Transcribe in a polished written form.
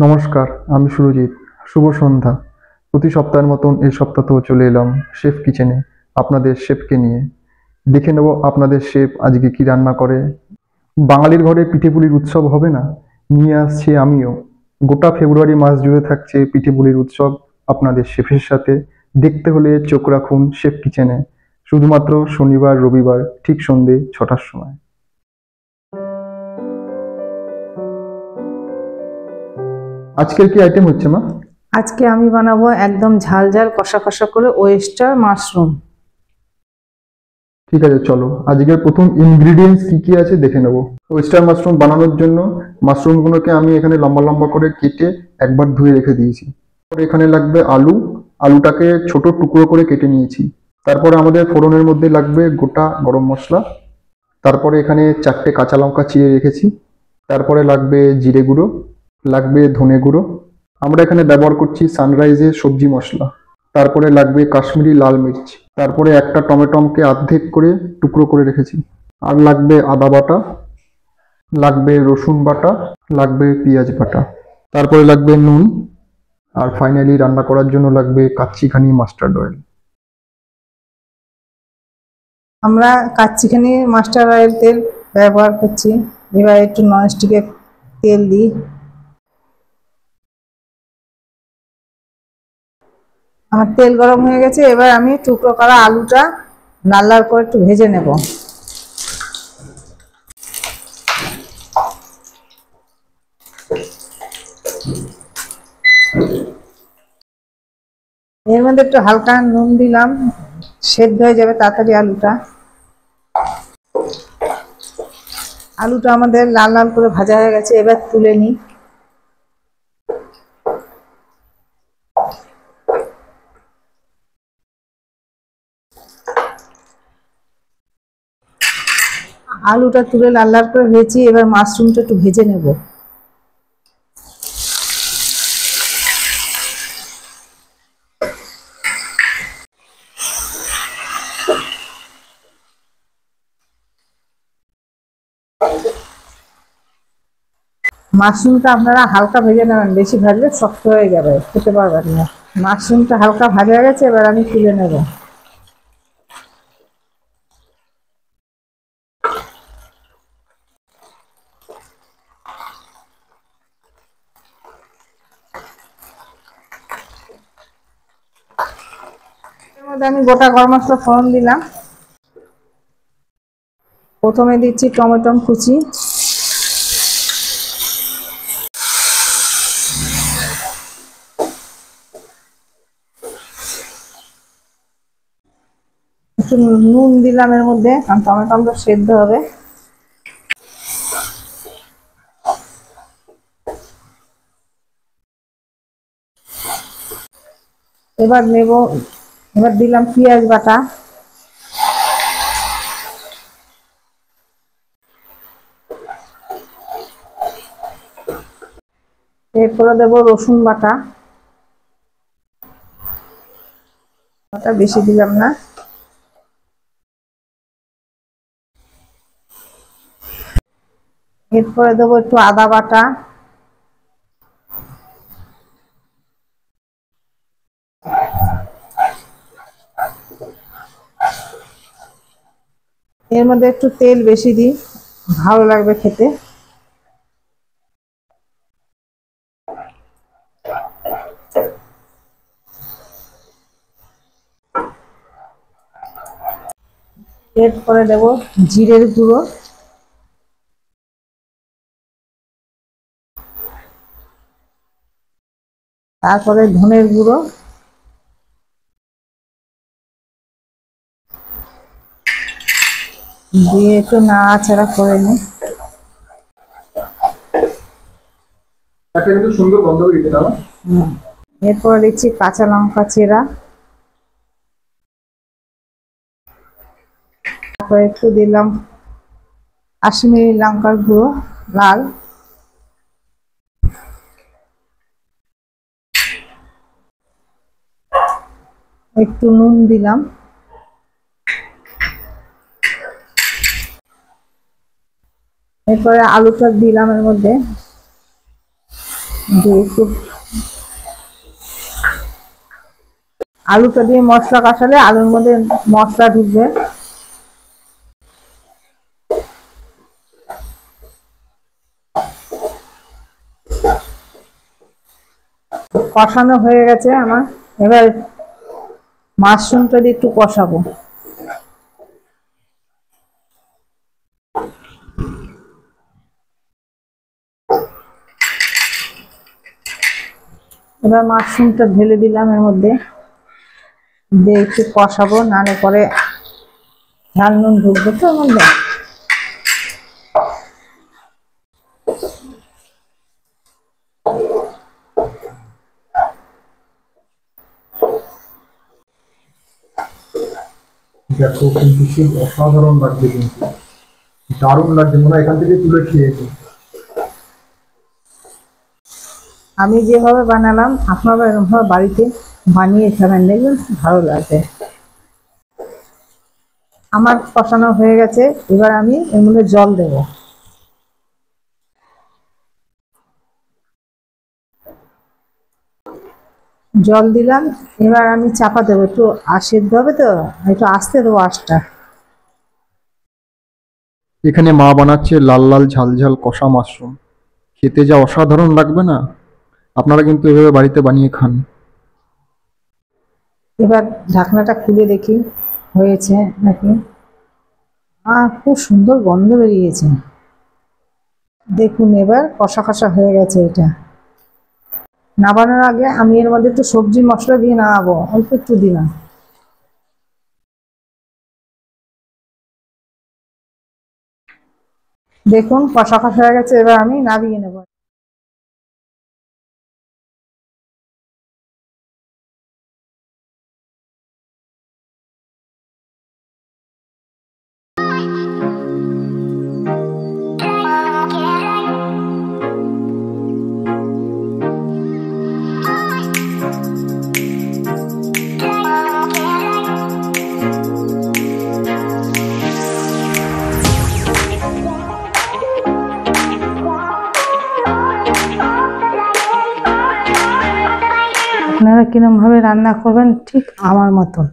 নমস্কার, আমি সুরজিৎ। শুভ সন্ধ্যা। প্রতি সপ্তাহের মতন এই সপ্তাহতেও চলে এলাম শেফ কিচেনে আপনাদের শেফকে নিয়ে। দেখে নেব আপনাদের শেফ আজকে কি রান্না করে। বাঙালির ঘরে পিঠেপুলির উৎসব হবে না? নিয়ে আসছি আমিও। গোটা ফেব্রুয়ারি মাস জুড়ে থাকছে পিঠেপুলির উৎসব আপনাদের শেফের সাথে। দেখতে হলে চোখ রাখুন শেফ কিচেনে, শুধুমাত্র শনিবার রবিবার ঠিক সন্ধে 6টার সময়। আজকের কি আইটেম হচ্ছে মা? আজকে আমি বানাবো একদম ঝাল ঝাল কষা কষা করে ওয়েস্টার মাশরুম। ঠিক আছে, চলো আজকের প্রথম ইনগ্রিডিয়েন্টস কি কি আছে দেখে নেব। ওয়েস্টার মাশরুম বানানোর জন্য মাশরুমগুলোকে আমি এখানে লম্বা লম্বা করে কেটে একবার ধুয়ে রেখে দিয়েছি। তারপর এখানে লাগবে আলু। আলুটাকে ছোট টুকরো করে কেটে নিয়েছি। তারপরে আমাদের ফোড়নের মধ্যে লাগবে গোটা গরম মশলা। তারপরে এখানে 4টে কাঁচা লঙ্কা চিড়ে রেখেছি। তারপরে লাগবে জিরে গুঁড়ো, লাগবে ধনে গুঁড়ো। আমরা এখানে ব্যবহার করছি সানরাইজের সবজি মশলা। তারপরে লাগবে কাশ্মীরি লাল মির্চ। তারপরে একটা টমেটোকে অর্ধেক করে টুকরো করে রেখেছি। আর লাগবে আদা বাটা, লাগবে রসুন বাটা, লাগবে পেঁয়াজ বাটা। তারপরে লাগবে নুন। আর ফাইনালি রান্না করার জন্য লাগবে কাচ্চিখানি মাস্টার্ড অয়েল। আমরা কাচ্চিখানি মাস্টার অয়েল তেল ব্যবহার করছি। এবার একটু ননস্টিকের তেল দিই। আমার তেল গরম হয়ে গেছে, এবার আমি টুকরো করা আলুটা লাল লাল করে একটু ভেজে নেব। এর মধ্যে একটু হালকা নুন দিলাম, সেদ্ধ হয়ে যাবে তাড়াতাড়ি আলুটা। আলুটা আমাদের লাল লাল করে ভাজা হয়ে গেছে, এবার তুলে নিই। আলুটা তুলে লাল লাল করে ভেজে এবার মাশরুমটা একটু ভেজে নেব। মাশরুমটা আপনারা হালকা ভেজে নেবেন, বেশি ভাজলে শক্ত হয়ে যাবে, খেতে পারবেন না। মাশরুমটা হালকা ভাজা হয়ে গেছে, এবার আমি তুলে নেব। এর মধ্যে আমি গোটা গরম মশলা ফোড়ন দিলাম। প্রথমে দিচ্ছি টমেটো কুচি, একটু নুন দিলাম এর মধ্যে, কারণ টমেটো সেদ্ধ হবে। এবার দিলাম পেঁয়াজ বাটা। এরপরে দেবো রসুন বাটা। বেশি দিলাম না। এরপরে দেবো একটু আদা বাটা। এর মধ্যে একটু তেল বেশি দিই, ভালো লাগবে খেতে। এরপরে দেবো জিরের গুঁড়ো, তারপরে ধনের গুঁড়ো, দিয়ে একটু নাড়াচাড়া করে নিই। সুন্দর গন্ধ বেরিয়ে দাও। এরপর দিচ্ছি কাঁচা লঙ্কা চেরা, তারপরে একটু দিলাম কাশ্মীরি লঙ্কার গুঁড়ো লাল, একটু নুন দিলাম। এরপরে আলুটা দিলাম এর মধ্যে। দিয়ে একটু আলুটা দিয়ে মশলা কষালে আলুর মধ্যে মশলা ঢুকবে। কষানো হয়ে গেছে আমার, এবার মাশরুমটা দিয়ে একটু কষাবো। এবার মাশরুমটা ঢেলে দিলাম এর মধ্যে, দিয়ে একটু কষাবো, নাহলে পরে ঝাল নুন ঢুকবে তো এর মধ্যে। দেখো কিন্তু খুব অসাধারণ লাগছে, কিন্তু দারুণ লাগছে, মনে হয় এখান থেকে তুলে খেয়েছি। আমি যেভাবে বানালাম আপনারা এরকমভাবে বাড়িতে বানিয়ে খাবেন, দেখবেন ভালো লাগবে। আমার কষানো হয়ে গেছে, এবার আমি এর মধ্যে জল দেব। জল দিলাম, এবার আমি চাপা দেবো, একটু সেদ্ধ হবে তো, একটু আস্তে দেবো আঁচটা। এখানে মা বানাচ্ছে লাল লাল ঝাল ঝাল কষা মাশরুম, খেতে যা অসাধারণ লাগবে না, আপনারা কিন্তু এভাবে বাড়িতে বানিয়ে খান। এবার ঢাকনাটা খুলে দেখি হয়েছে নাকি। খুব সুন্দর গন্ধ বেরিয়েছে, দেখুন এবার কষা কষা হয়ে গেছে। এটা নামানোর আগে আমি এর মধ্যে একটু সবজি মশলা দিয়ে নামাবো, অল্প একটু দিলাম। দেখুন কষা কষা হয়ে গেছে, এবার আমি নামিয়ে নেব। আপনারা কিরম ভাবে রান্না করবেন ঠিক আমার মতন।